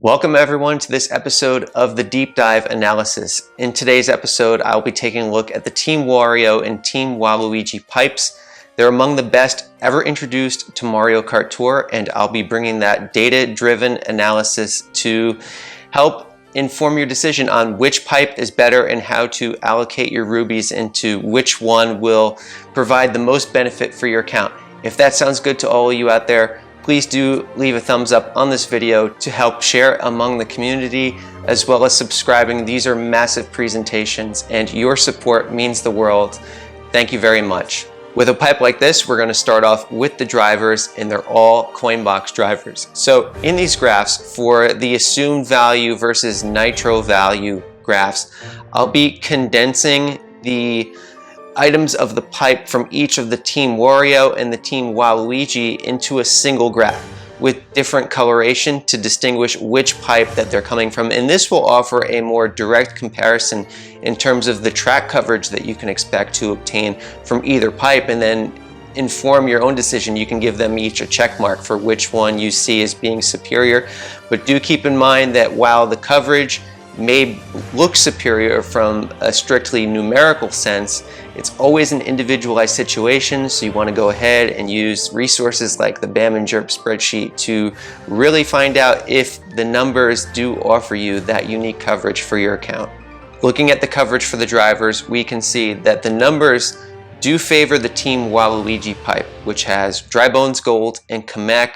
Welcome everyone to this episode of the Deep Dive Analysis. In today's episode, I'll be taking a look at the Team Wario and Team Waluigi pipes. They're among the best ever introduced to Mario Kart Tour, and I'll be bringing that data-driven analysis to help inform your decision on which pipe is better and how to allocate your rubies into which one will provide the most benefit for your account. If that sounds good to all of you out there, please do leave a thumbs up on this video to help share among the community, as well as subscribing. These are massive presentations and your support means the world. Thank you very much. With a pipe like this, we're going to start off with the drivers, and they're all coin box drivers. So in these graphs, for the assumed value versus nitro value graphs, I'll be condensing the items of the pipe from each of the Team Wario and the Team Waluigi into a single graph with different coloration to distinguish which pipe that they're coming from. And this will offer a more direct comparison in terms of the track coverage that you can expect to obtain from either pipe, and then inform your own decision. You can give them each a check mark for which one you see as being superior. But do keep in mind that while the coverage may look superior from a strictly numerical sense, it's always an individualized situation, so you want to go ahead and use resources like the BAM and JERP spreadsheet to really find out if the numbers do offer you that unique coverage for your account. Looking at the coverage for the drivers, we can see that the numbers do favor the Team Waluigi pipe, which has Dry Bones Gold and Kamek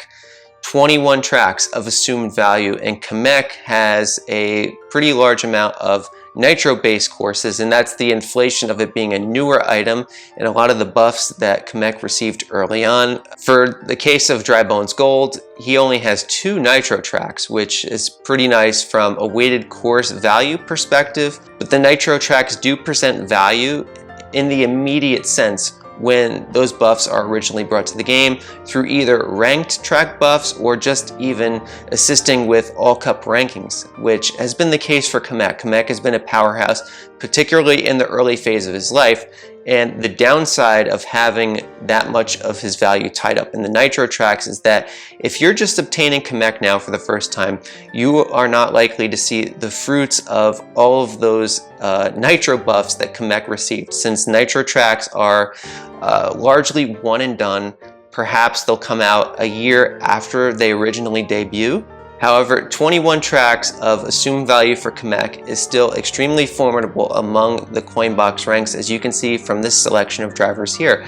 21 tracks of assumed value, and Kamek has a pretty large amount of nitro-based courses, and that's the inflation of it being a newer item and a lot of the buffs that Kamek received early on. For the case of Dry Bones Gold, he only has 2 nitro tracks, which is pretty nice from a weighted course value perspective, but the nitro tracks do present value in the immediate sense when those buffs are originally brought to the game through either ranked track buffs or just even assisting with all cup rankings, which has been the case for Kamek. Kamek has been a powerhouse, particularly in the early phase of his life, and the downside of having that much of his value tied up in the nitro tracks is that if you're just obtaining Kamek now for the first time, you are not likely to see the fruits of all of those nitro buffs that Kamek received. Since nitro tracks are largely one and done, perhaps they'll come out a year after they originally debut. However, 21 tracks of assumed value for Kamek is still extremely formidable among the coin box ranks, as you can see from this selection of drivers here.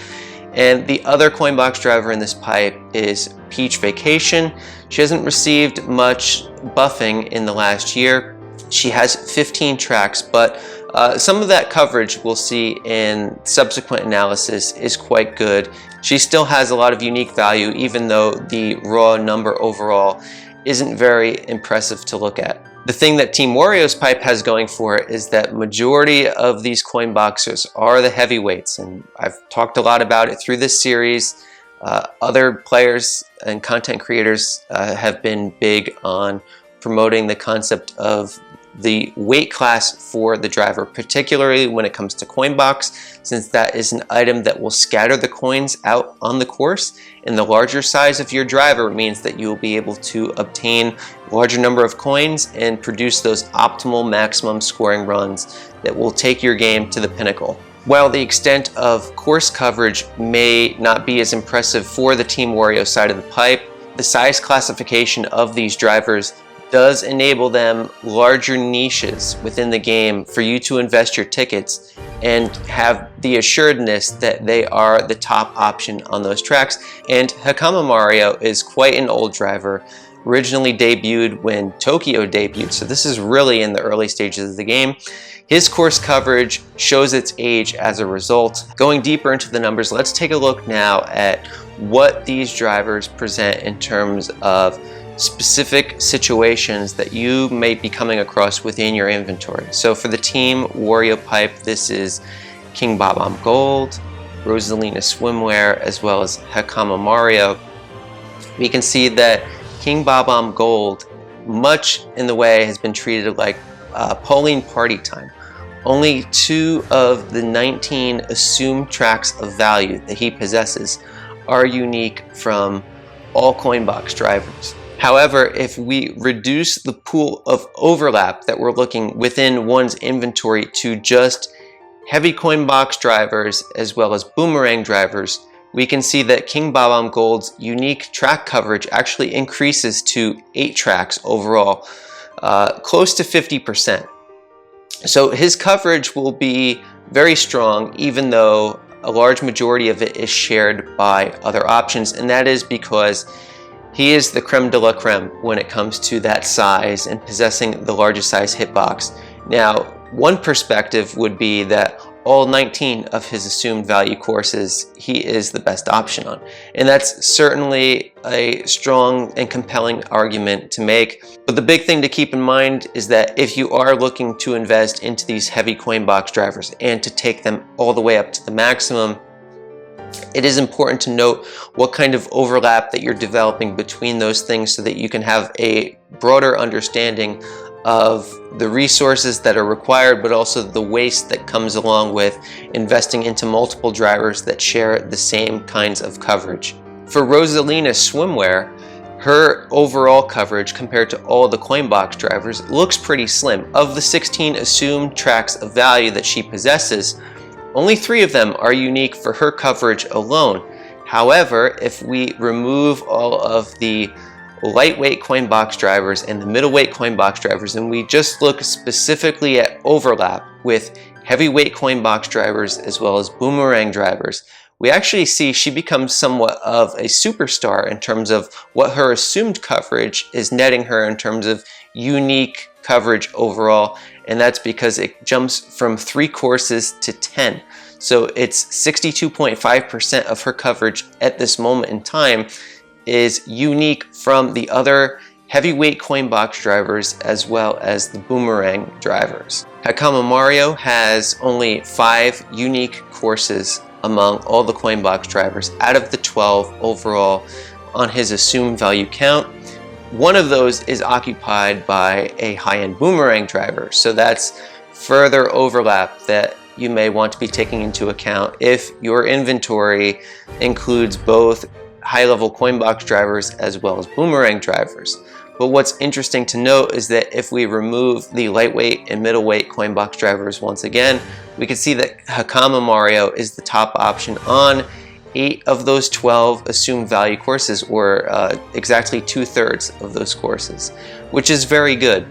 And the other coin box driver in this pipe is Peach Vacation. She hasn't received much buffing in the last year. She has 15 tracks, but some of that coverage we'll see in subsequent analysis is quite good. She still has a lot of unique value, even though the raw number overall isn't very impressive to look at. The thing that Team Wario's pipe has going for it is that majority of these coin boxes are the heavyweights, and I've talked a lot about it through this series. Other players and content creators have been big on promoting the concept of the weight class for the driver, particularly when it comes to coin box, since that is an item that will scatter the coins out on the course, and the larger size of your driver means that you will be able to obtain a larger number of coins and produce those optimal maximum scoring runs that will take your game to the pinnacle. While the extent of course coverage may not be as impressive for the Team Wario side of the pipe, the size classification of these drivers does enable them larger niches within the game for you to invest your tickets and have the assuredness that they are the top option on those tracks. And Hakama Mario is quite an old driver, originally debuted when Tokyo debuted, so this is really in the early stages of the game. His course coverage shows its age as a result. Going deeper into the numbers, let's take a look now at what these drivers present in terms of specific situations that you may be coming across within your inventory. So for the Team Wario pipe, this is King Bob-omb Gold, Rosalina Swimwear, as well as Hakama Mario. We can see that King Bob-omb Gold, much in the way, has been treated like Pauline Party Time. Only 2 of the 19 assumed tracks of value that he possesses are unique from all coin box drivers. However, if we reduce the pool of overlap that we're looking within one's inventory to just heavy coin box drivers as well as boomerang drivers, we can see that King Bob-omb Gold's unique track coverage actually increases to 8 tracks overall, close to 50%. So his coverage will be very strong, even though a large majority of it is shared by other options, and that is because he is the creme de la creme when it comes to that size and possessing the largest size hitbox. Now, one perspective would be that all 19 of his assumed value courses he is the best option on, and that's certainly a strong and compelling argument to make. But the big thing to keep in mind is that if you are looking to invest into these heavy coin box drivers and to take them all the way up to the maximum, it is important to note what kind of overlap that you're developing between those things so that you can have a broader understanding of the resources that are required, but also the waste that comes along with investing into multiple drivers that share the same kinds of coverage. For Rosalina Swimwear, her overall coverage compared to all the coin box drivers looks pretty slim. Of the 16 assumed tracks of value that she possesses, only 3 of them are unique for her coverage alone. However, if we remove all of the lightweight coin box drivers and the middleweight coin box drivers, and we just look specifically at overlap with heavyweight coin box drivers as well as boomerang drivers, we actually see she becomes somewhat of a superstar in terms of what her assumed coverage is netting her in terms of unique coverage overall, and that's because it jumps from 3 courses to 10. So it's 62.5% of her coverage at this moment in time is unique from the other heavyweight coin box drivers as well as the boomerang drivers. Hakama Mario has only 5 unique courses among all the coin box drivers out of the 12 overall on his assumed value count. One of those is occupied by a high-end boomerang driver, so that's further overlap that you may want to be taking into account if your inventory includes both high-level coin box drivers as well as boomerang drivers. But what's interesting to note is that if we remove the lightweight and middleweight coin box drivers once again, we can see that Hakama Mario is the top option on 8 of those 12 assumed value courses, or exactly 2/3 of those courses, which is very good.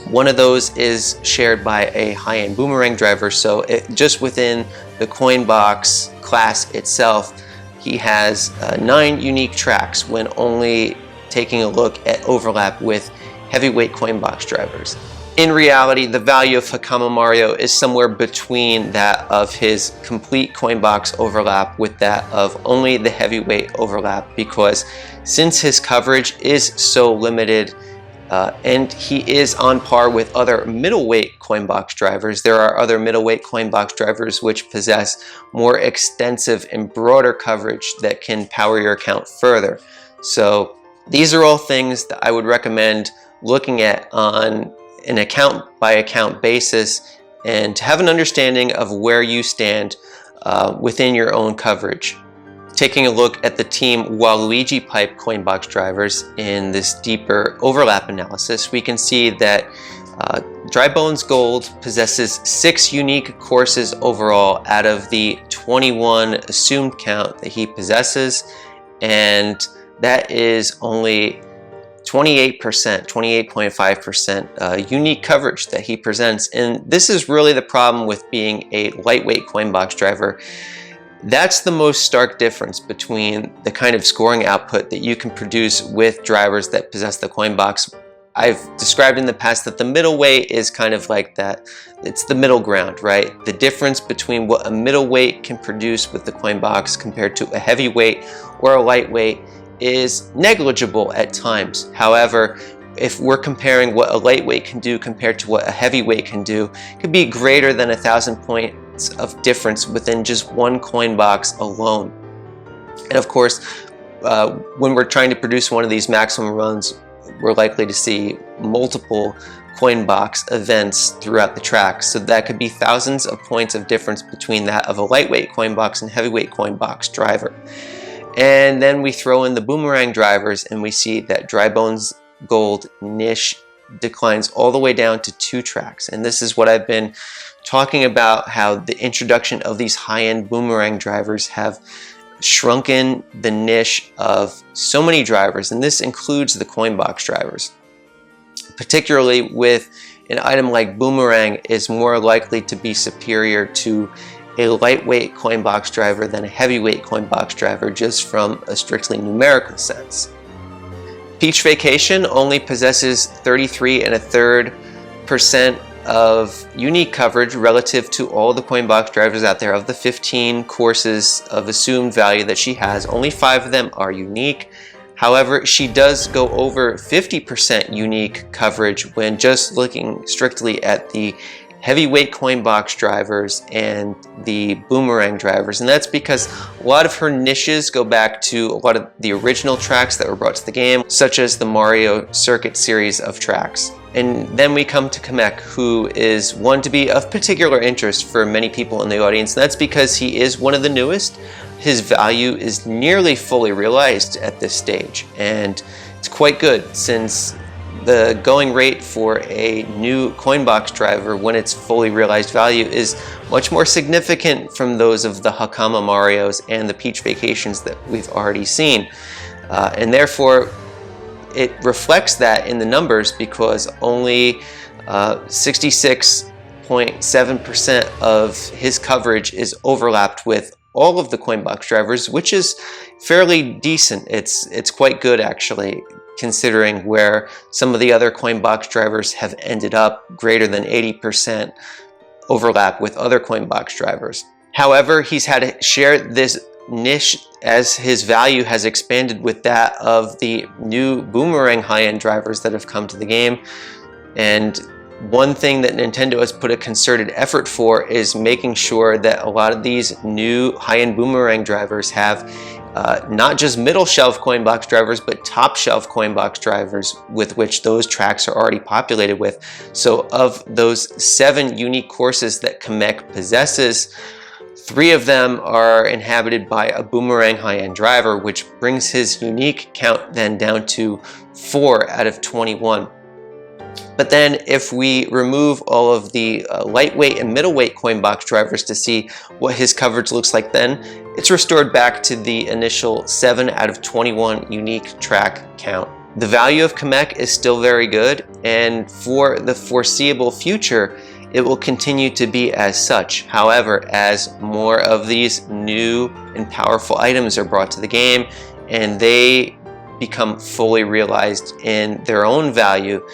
One of those is shared by a high-end boomerang driver, so just within the coin box class itself, he has 9 unique tracks when only taking a look at overlap with heavyweight coin box drivers. In reality, the value of Hakama Mario is somewhere between that of his complete coin box overlap with that of only the heavyweight overlap, because since his coverage is so limited and he is on par with other middleweight coin box drivers, there are other middleweight coin box drivers which possess more extensive and broader coverage that can power your account further. So these are all things that I would recommend looking at on an account by account basis, and to have an understanding of where you stand within your own coverage. Taking a look at the Team Waluigi pipe coin box drivers in this deeper overlap analysis, we can see that Dry Bones Gold possesses 6 unique courses overall out of the 21 assumed count that he possesses, and that is only 28%, 28.5% unique coverage that he presents. And this is really the problem with being a lightweight coin box driver. That's the most stark difference between the kind of scoring output that you can produce with drivers that possess the coin box. I've described in the past that the middleweight is kind of like that. It's the middle ground, right? The difference between what a middleweight can produce with the coin box compared to a heavyweight or a lightweight is negligible at times. However, if we're comparing what a lightweight can do compared to what a heavyweight can do, it could be greater than 1,000 points of difference within just one coin box alone. And of course, when we're trying to produce one of these maximum runs, we're likely to see multiple coin box events throughout the track. So that could be thousands of points of difference between that of a lightweight coin box and heavyweight coin box driver. And then we throw in the boomerang drivers and we see that Dry Bones Gold niche declines all the way down to 2 tracks. And this is what I've been talking about, how the introduction of these high-end boomerang drivers have shrunken the niche of so many drivers, and this includes the coin box drivers. Particularly with an item like boomerang is more likely to be superior to a lightweight coin box driver than a heavyweight coin box driver, just from a strictly numerical sense. Peach Vacation only possesses 33 1/3% of unique coverage relative to all the coin box drivers out there. Of the 15 courses of assumed value that she has, only 5 of them are unique. However, she does go over 50% unique coverage when just looking strictly at the heavyweight coin box drivers and the boomerang drivers, and that's because a lot of her niches go back to a lot of the original tracks that were brought to the game, such as the Mario Circuit series of tracks. And then we come to Kamek, who is one to be of particular interest for many people in the audience, and that's because he is one of the newest. His value is nearly fully realized at this stage, and it's quite good, since the going rate for a new coin box driver when it's fully realized value is much more significant from those of the Hakama Marios and the Peach Vacations that we've already seen. And therefore, it reflects that in the numbers, because only 66.7% of his coverage is overlapped with all of the coin box drivers, which is fairly decent. It's quite good, actually, considering where some of the other coin box drivers have ended up greater than 80% overlap with other coin box drivers. However, he's had to share this niche as his value has expanded with that of the new boomerang high-end drivers that have come to the game. And one thing that Nintendo has put a concerted effort for is making sure that a lot of these new high-end boomerang drivers have not just middle shelf coin box drivers, but top shelf coin box drivers with which those tracks are already populated with. So of those 7 unique courses that Kamek possesses, 3 of them are inhabited by a boomerang high-end driver, which brings his unique count then down to 4 out of 21. But then if we remove all of the lightweight and middleweight coin box drivers to see what his coverage looks like, then it's restored back to the initial 7 out of 21 unique track count. The value of Kamek is still very good, and for the foreseeable future, it will continue to be as such. However, as more of these new and powerful items are brought to the game and they become fully realized in their own value,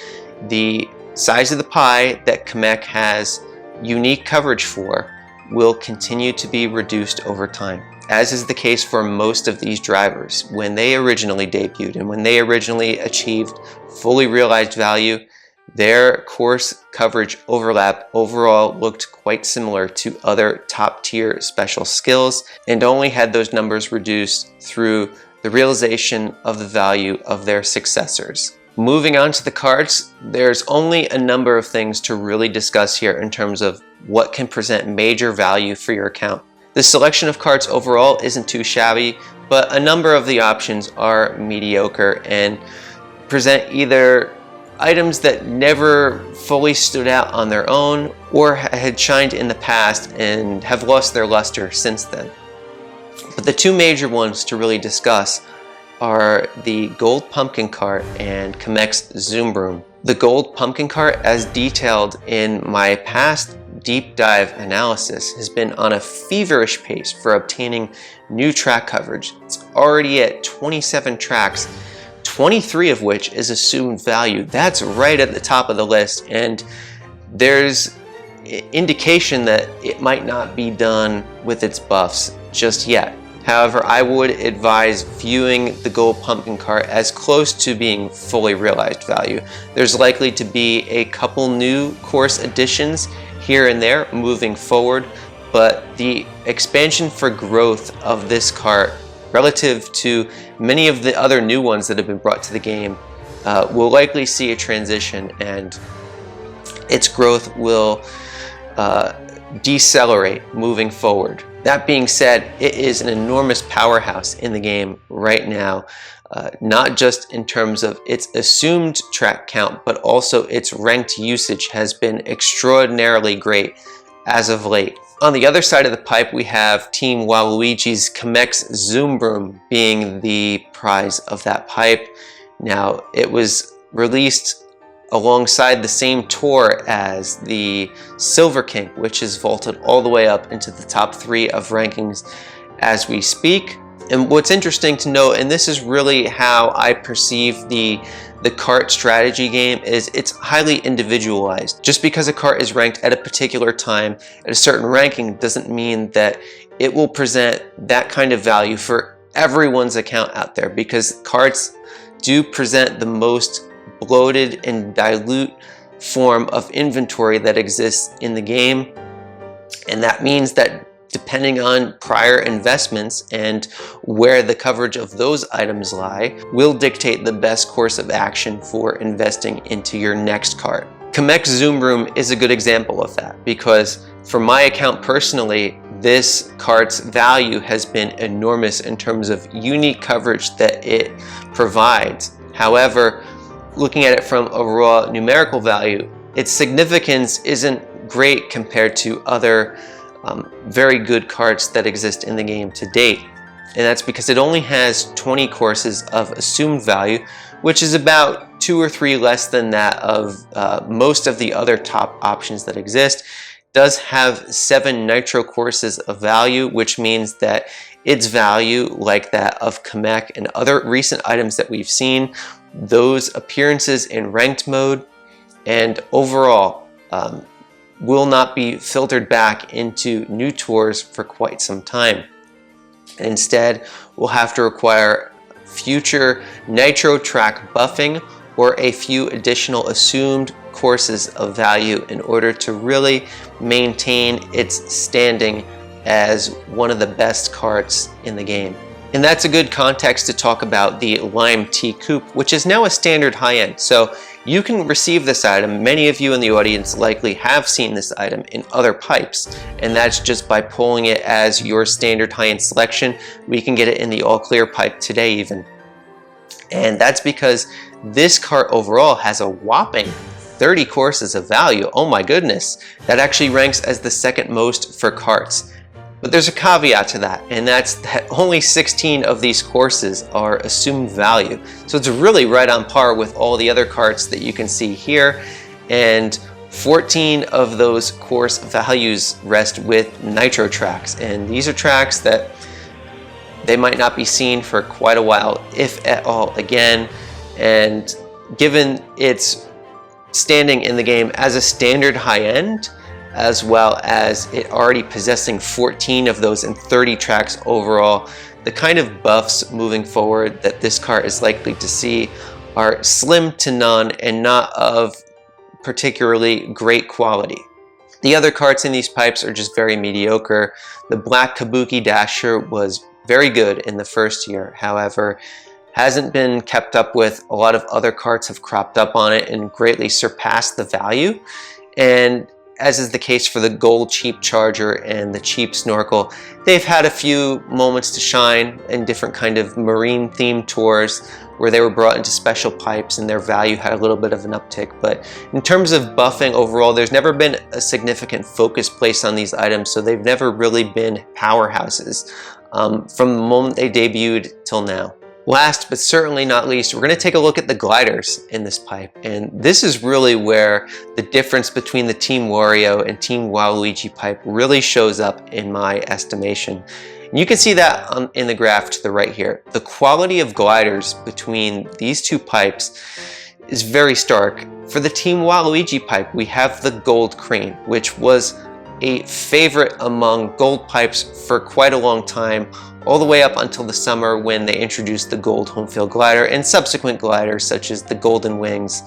the size of the pie that Kamek has unique coverage for will continue to be reduced over time, as is the case for most of these drivers. When they originally debuted and when they originally achieved fully realized value, their course coverage overlap overall looked quite similar to other top tier special skills, and only had those numbers reduced through the realization of the value of their successors. Moving on to the cards, there's only a number of things to really discuss here in terms of what can present major value for your account. The selection of cards overall isn't too shabby, but a number of the options are mediocre and present either items that never fully stood out on their own or had shined in the past and have lost their luster since then. But the 2 major ones to really discuss are the Gold Pumpkin Cart and Kamek's Zoom Broom. The Gold Pumpkin Cart, as detailed in my past deep dive analysis, has been on a feverish pace for obtaining new track coverage. It's already at 27 tracks, 23 of which is assumed value. That's right at the top of the list, and there's indication that it might not be done with its buffs just yet. However, I would advise viewing the Gold Pumpkin Cart as close to being fully realized value. There's likely to be a couple new course additions here and there moving forward, but the expansion for growth of this cart relative to many of the other new ones that have been brought to the game will likely see a transition, and its growth will decelerate moving forward. That being said, it is an enormous powerhouse in the game right now, not just in terms of its assumed track count, but also its ranked usage has been extraordinarily great as of late. On the other side of the pipe, we have Team Waluigi's Chemex Zoom Broom being the prize of that pipe. Now, it was released alongside the same tour as the Silver King, which is vaulted all the way up into the top 3 of rankings as we speak. And what's interesting to note, and this is really how I perceive the kart strategy game, is it's highly individualized. Just because a kart is ranked at a particular time at a certain ranking doesn't mean that it will present that kind of value for everyone's account out there, because karts do present the most bloated and dilute form of inventory that exists in the game. And that means that depending on prior investments and where the coverage of those items lie, will dictate the best course of action for investing into your next kart. Chemex Zoom Room is a good example of that, because for my account personally, this kart's value has been enormous in terms of unique coverage that it provides. However, looking at it from a raw numerical value, its significance isn't great compared to other very good karts that exist in the game to date. And that's because it only has 20 courses of assumed value, which is about 2 or 3 less than that of most of the other top options that exist. It does have 7 nitro courses of value, which means that its value, like that of Chemex and other recent items that we've seen, those appearances in ranked mode and overall will not be filtered back into new tours for quite some time. Instead, we'll have to require future nitro track buffing or a few additional assumed courses of value in order to really maintain its standing as one of the best karts in the game. And that's a good context to talk about the Lime T Coupe, which is now a standard high-end. So you can receive this item. Many of you in the audience likely have seen this item in other pipes, and that's just by pulling it as your standard high-end selection. We can get it in the all-clear pipe today even. And that's because this kart overall has a whopping 30 courses of value. Oh my goodness. That actually ranks as the second most for karts. But there's a caveat to that, and that's that only 16 of these courses are assumed value. So it's really right on par with all the other karts that you can see here, and 14 of those course values rest with nitro tracks. And these are tracks that they might not be seen for quite a while, if at all, again. And given its standing in the game as a standard high-end, as well as it already possessing 14 of those and 30 tracks overall, the kind of buffs moving forward that this kart is likely to see are slim to none and not of particularly great quality. The other karts in these pipes are just very mediocre. The black Kabuki Dasher was very good in the first year, however, hasn't been kept up with. A lot of other karts have cropped up on it and greatly surpassed the value. And as is the case for the gold cheap charger and the cheap snorkel, they've had a few moments to shine in different kind of marine themed tours where they were brought into special pipes and their value had a little bit of an uptick. But in terms of buffing overall, there's never been a significant focus placed on these items, so they've never really been powerhouses from the moment they debuted till now. Last but certainly not least, we're going to take a look at the gliders in this pipe. And this is really where the difference between the Team Wario and Team Waluigi pipe really shows up in my estimation. And you can see that in the graph to the right here. The quality of gliders between these two pipes is very stark. For the Team Waluigi pipe, we have the Gold Crane, which was a favorite among gold pipes for quite a long time, all the way up until the summer when they introduced the gold home field glider, and subsequent gliders such as the Golden Wings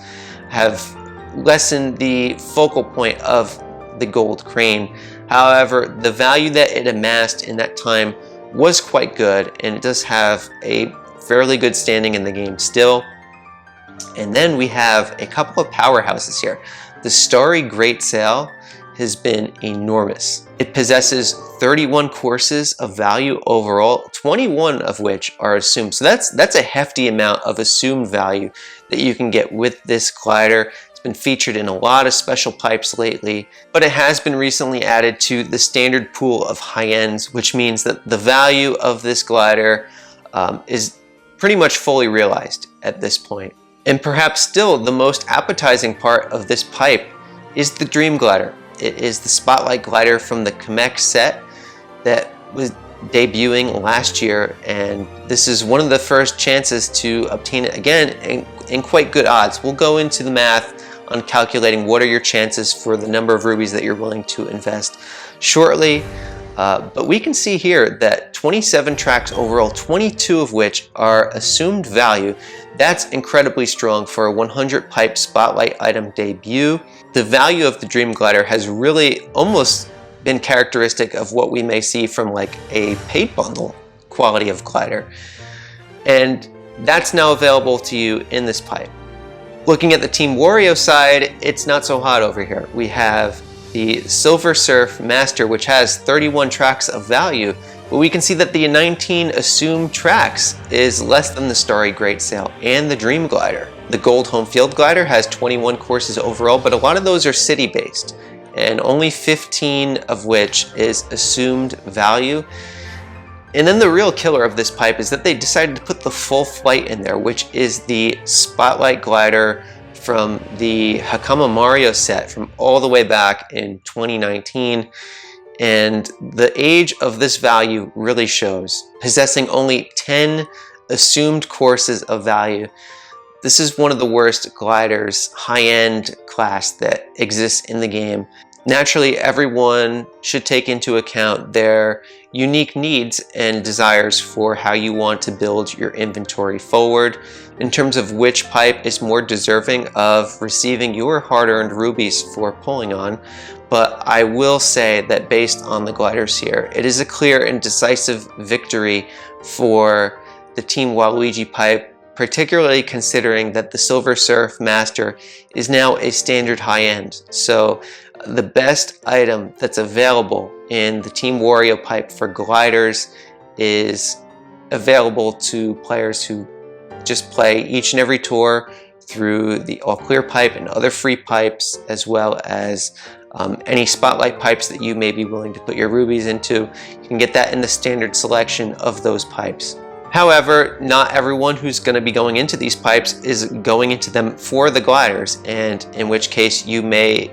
have lessened the focal point of the Gold Crane. However, the value that it amassed in that time was quite good, and it does have a fairly good standing in the game still. And then we have a couple of powerhouses here. The Starry Great Sail has been enormous. It possesses 31 courses of value overall, 21 of which are assumed. So that's a hefty amount of assumed value that you can get with this glider. It's been featured in a lot of special pipes lately, but it has been recently added to the standard pool of high ends, which means that the value of this glider is pretty much fully realized at this point. And perhaps still the most appetizing part of this pipe is the Dream Glider. It is the Spotlight Glider from the Kamek set that was debuting last year, and this is one of the first chances to obtain it again in quite good odds. We'll go into the math on calculating what are your chances for the number of rubies that you're willing to invest shortly. But we can see here that 27 tracks overall, 22 of which are assumed value. That's incredibly strong for a 100 pipe spotlight item debut. The value of the Dream Glider has really almost been characteristic of what we may see from like a paid bundle quality of glider. And that's now available to you in this pipe. Looking at the Team Wario side, it's not so hot over here. We have the Silver Surf Master, which has 31 tracks of value, but we can see that the 19 assumed tracks is less than the Starry Great Sail and the Dream Glider. The Gold Home Field Glider has 21 courses overall, but a lot of those are city-based, and only 15 of which is assumed value. And then the real killer of this pipe is that they decided to put the full flight in there, which is the Spotlight Glider from the Hakama Mario set from all the way back in 2019. And the age of this value really shows, possessing only 10 assumed courses of value. This is one of the worst gliders, high-end class that exists in the game. Naturally, everyone should take into account their unique needs and desires for how you want to build your inventory forward in terms of which pipe is more deserving of receiving your hard-earned rubies for pulling on. But I will say that based on the gliders here, it is a clear and decisive victory for the Team Waluigi pipe, particularly considering that the Silver Surf Master is now a standard high-end. So the best item that's available in the Team Wario pipe for gliders is available to players who just play each and every tour through the All Clear pipe and other free pipes, as well as any spotlight pipes that you may be willing to put your rubies into. You can get that in the standard selection of those pipes. However, not everyone who's going to be going into these pipes is going into them for the gliders, and in which case you may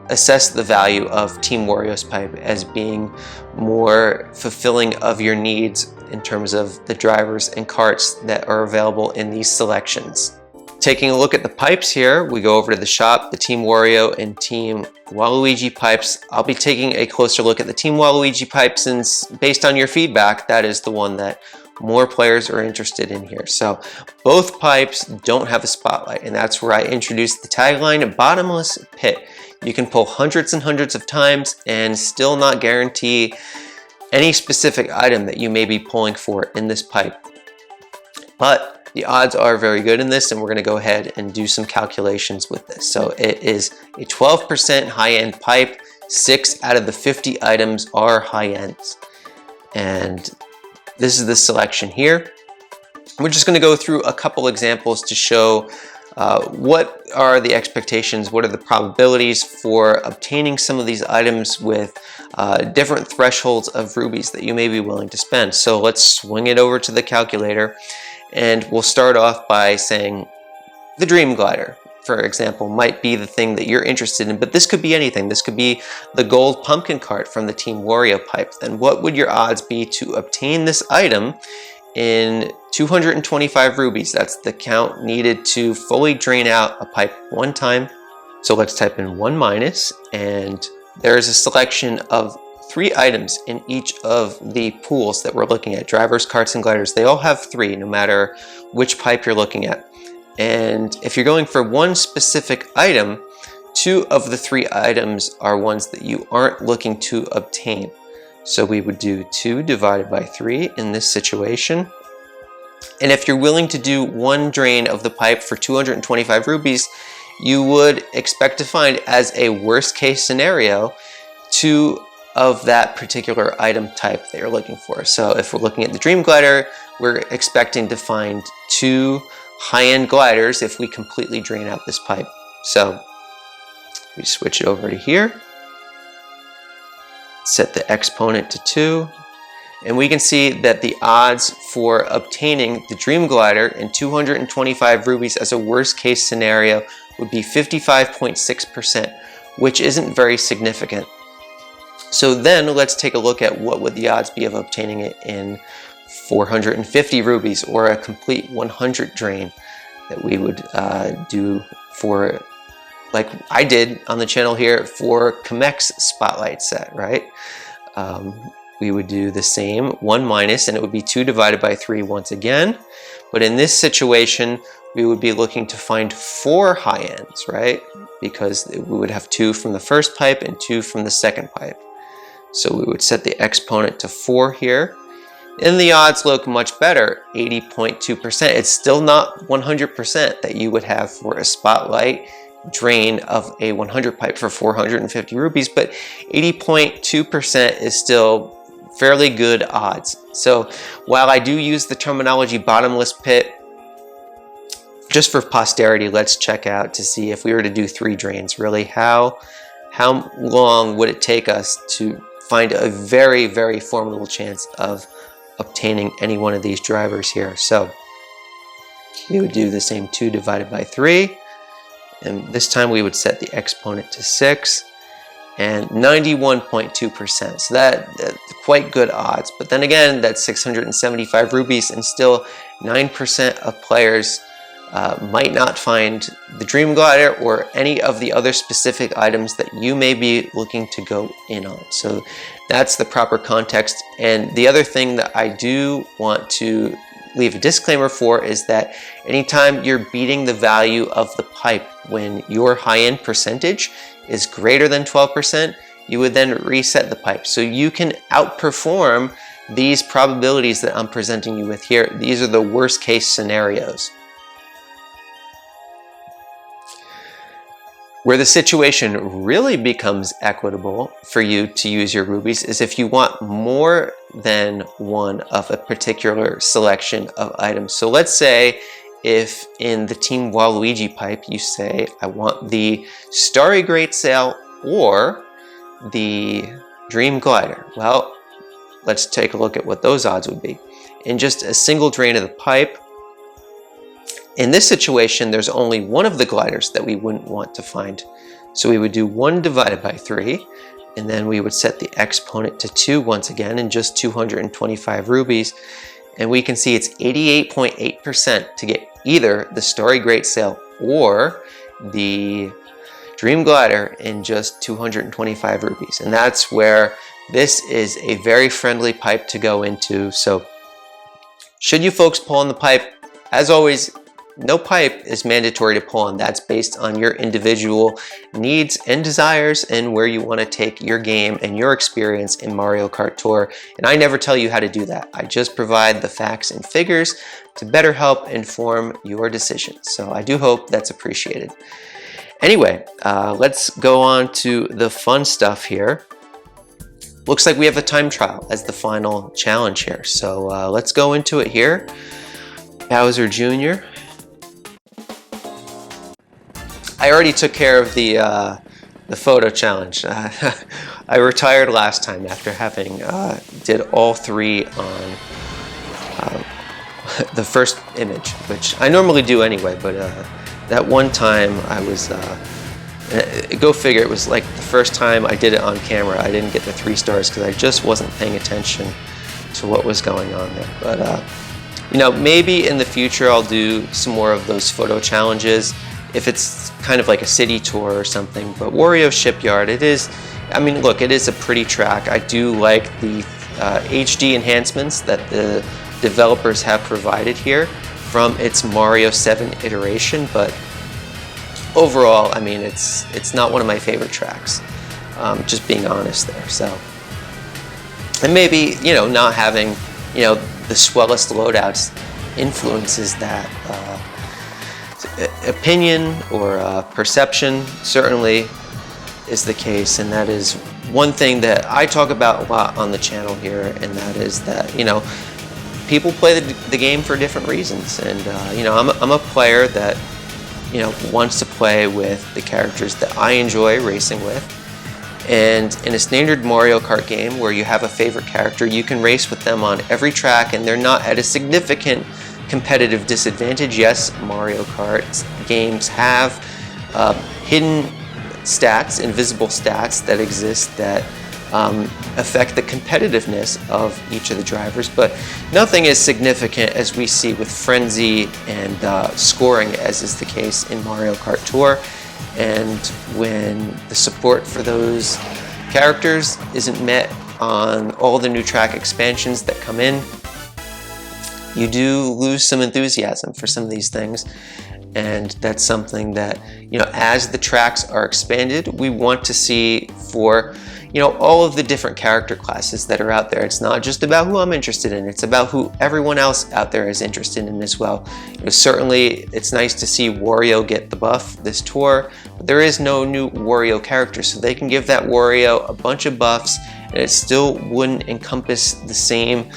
assess the value of Team Wario's pipe as being more fulfilling of your needs in terms of the drivers and carts that are available in these selections. Taking a look at the pipes here, we go over to the shop, the Team Wario and Team Waluigi pipes. I'll be taking a closer look at the Team Waluigi pipe since, based on your feedback, that is the one that more players are interested in here. So both pipes don't have a spotlight, and that's where I introduced the tagline, bottomless pit. You can pull hundreds and hundreds of times and still not guarantee any specific item that you may be pulling for in this pipe. But the odds are very good in this, and we're going to go ahead and do some calculations with this. So it is a 12% high-end pipe. 6 out of the 50 items are high-ends. And this is the selection here. We're just going to go through a couple examples to show what are the expectations, what are the probabilities for obtaining some of these items with different thresholds of rubies that you may be willing to spend. So let's swing it over to the calculator, and we'll start off by saying the Dream Glider, for example, might be the thing that you're interested in, but this could be anything. This could be the gold pumpkin cart from the Team Wario pipe. Then what would your odds be to obtain this item in 225 rubies? That's the count needed to fully drain out a pipe one time. So let's type in 1 minus, and there's a selection of 3 items in each of the pools that we're looking at. Drivers, carts, and gliders. They all have 3, no matter which pipe you're looking at. And if you're going for one specific item, 2 of the 3 items are ones that you aren't looking to obtain. So we would do 2 divided by 3 in this situation. And if you're willing to do 1 drain of the pipe for 225 rubies, you would expect to find, as a worst case scenario, 2 of that particular item type that you're looking for. So if we're looking at the Dream Glider, we're expecting to find 2 high-end gliders if we completely drain out this pipe. So we switch it over to here, set the exponent to 2, and we can see that the odds for obtaining the Dream Glider and 225 rubies as a worst case scenario would be 55.6%, which isn't very significant. So then let's take a look at what would the odds be of obtaining it in 450 rubies, or a complete 100 drain that we would do for, like I did on the channel here for Kamek's Spotlight set, right? We would do the same, 1 minus, and it would be 2 divided by 3 once again. But in this situation, we would be looking to find 4 high ends, right? Because we would have 2 from the first pipe and 2 from the second pipe. So we would set the exponent to 4 here. And the odds look much better, 80.2%. It's still not 100% that you would have for a Spotlight drain of a 100 pipe for 450 rupees, but 80.2% is still fairly good odds. So while I do use the terminology bottomless pit, just for posterity, let's check out to see if we were to do 3 drains, really how long would it take us to find a very, very formidable chance of obtaining any one of these drivers here. So we would do the same, 2 divided by 3, and this time we would set the exponent to 6, and 91.2%. So that's quite good odds. But then again, that's 675 rupees, and still 9% of players might not find the Dream Glider or any of the other specific items that you may be looking to go in on. So that's the proper context. And the other thing that I do want to leave a disclaimer for is that anytime you're beating the value of the pipe, when your high-end percentage is greater than 12%, you would then reset the pipe. So you can outperform these probabilities that I'm presenting you with here. These are the worst case scenarios. Where the situation really becomes equitable for you to use your rubies is if you want more than one of a particular selection of items. So let's say if in the Team Waluigi pipe you say, I want the Starry Great Sail or the Dream Glider. Well, let's take a look at what those odds would be. In just a single drain of the pipe, in this situation, there's only one of the gliders that we wouldn't want to find. So we would do 1 divided by 3, and then we would set the exponent to 2 once again, and just 225 rubies. And we can see it's 88.8% to get either the Starry Great Sail or the Dream Glider in just 225 rupees. And that's where this is a very friendly pipe to go into. So should you folks pull on the pipe, as always, no pipe is mandatory to pull on. That's based on your individual needs and desires and where you want to take your game and your experience in Mario Kart Tour. And I never tell you how to do that. I just provide the facts and figures to better help inform your decisions. So I do hope that's appreciated. Anyway, let's go on to the fun stuff here. Looks like we have a time trial as the final challenge here. So let's go into it here. Bowser Jr. I already took care of the photo challenge. I retired last time after having did all 3 on the first image, which I normally do anyway, but that one time I was, go figure, it was like the first time I did it on camera, I didn't get the 3 stars because I just wasn't paying attention to what was going on there. But you know, maybe in the future I'll do some more of those photo challenges if it's kind of like a city tour or something. But Wario Shipyard, it is, I mean, look, it is a pretty track. I do like the HD enhancements that the developers have provided here from its Mario 7 iteration, but overall, I mean, it's not one of my favorite tracks, just being honest there. So, and maybe, you know, not having, you know, the swellest loadouts influences that opinion or perception certainly is the case, and that is one thing that I talk about a lot on the channel here, and that is that, you know, people play the game for different reasons, and you know, I'm a player that, you know, wants to play with the characters that I enjoy racing with. And in a standard Mario Kart game where you have a favorite character, you can race with them on every track and they're not at a significant competitive disadvantage. Yes, Mario Kart games have hidden stats, invisible stats that exist that affect the competitiveness of each of the drivers, but nothing as significant as we see with frenzy and scoring, as is the case in Mario Kart Tour. And when the support for those characters isn't met on all the new track expansions that come in, you do lose some enthusiasm for some of these things. And that's something that, you know, as the tracks are expanded, we want to see for, you know, all of the different character classes that are out there. It's not just about who I'm interested in, it's about who everyone else out there is interested in as well. You know, certainly it's nice to see Wario get the buff this tour, but there is no new Wario character, so they can give that Wario a bunch of buffs and it still wouldn't encompass the same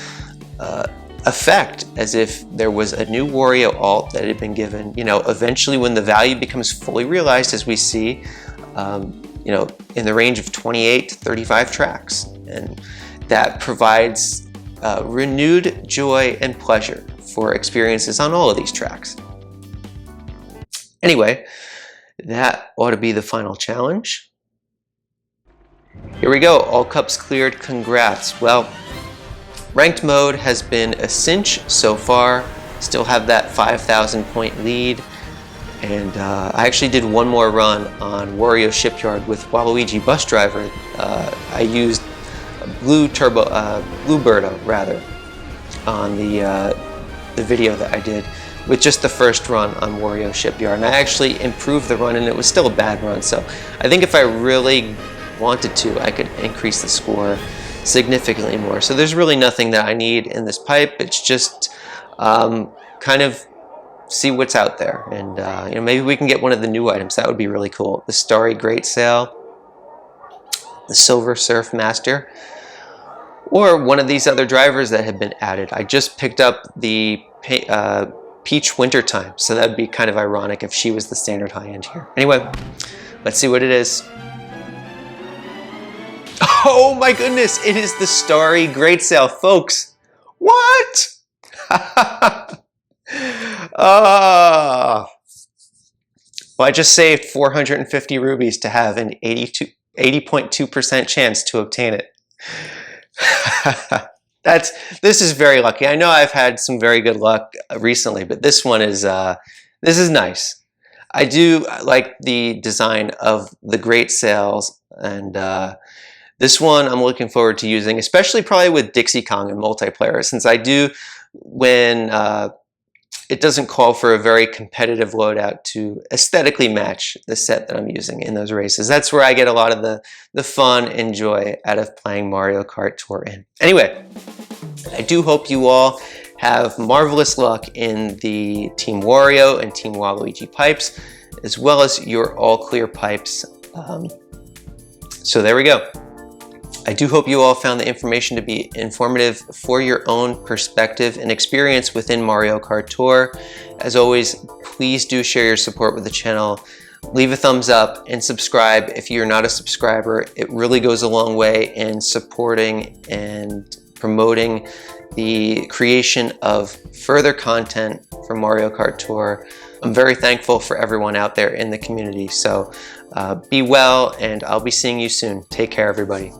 effect as if there was a new Wario alt that had been given. You know, eventually when the value becomes fully realized, as we see, you know, in the range of 28 to 35 tracks, and that provides renewed joy and pleasure for experiences on all of these tracks. Anyway, that ought to be the final challenge. Here we go, all cups cleared, congrats. Well, ranked mode has been a cinch so far, still have that 5,000 point lead. And I actually did one more run on Wario Shipyard with Waluigi Bus Driver. I used Bluebirdo rather on the video that I did with just the first run on Wario Shipyard. And I actually improved the run, and it was still a bad run. So I think if I really wanted to, I could increase the score significantly more. So there's really nothing that I need in this pipe. It's just kind of see what's out there, and you know, maybe we can get one of the new items. That would be really cool. The Starry Great Sail, the Silver Surf Master, or one of these other drivers that have been added. I just picked up the Peach Wintertime, so that would be kind of ironic if she was the standard high end here. Anyway, let's see what it is. Oh my goodness, it is the Starry Great Sail, folks. What? Well, I just saved 450 rubies to have an 80.2% chance to obtain it. This is very lucky. I know I've had some very good luck recently, but this one is this is nice. I do like the design of the Great Sails, and this one I'm looking forward to using, especially probably with Dixie Kong and multiplayer, since I do, when it doesn't call for a very competitive loadout to aesthetically match the set that I'm using in those races. That's where I get a lot of the fun and joy out of playing Mario Kart Tour in. Anyway, I do hope you all have marvelous luck in the Team Wario and Team Waluigi pipes, as well as your all clear pipes. So there we go. I do hope you all found the information to be informative for your own perspective and experience within Mario Kart Tour. As always, please do share your support with the channel. Leave a thumbs up and subscribe if you're not a subscriber. It really goes a long way in supporting and promoting the creation of further content for Mario Kart Tour. I'm very thankful for everyone out there in the community. So be well, and I'll be seeing you soon. Take care, everybody.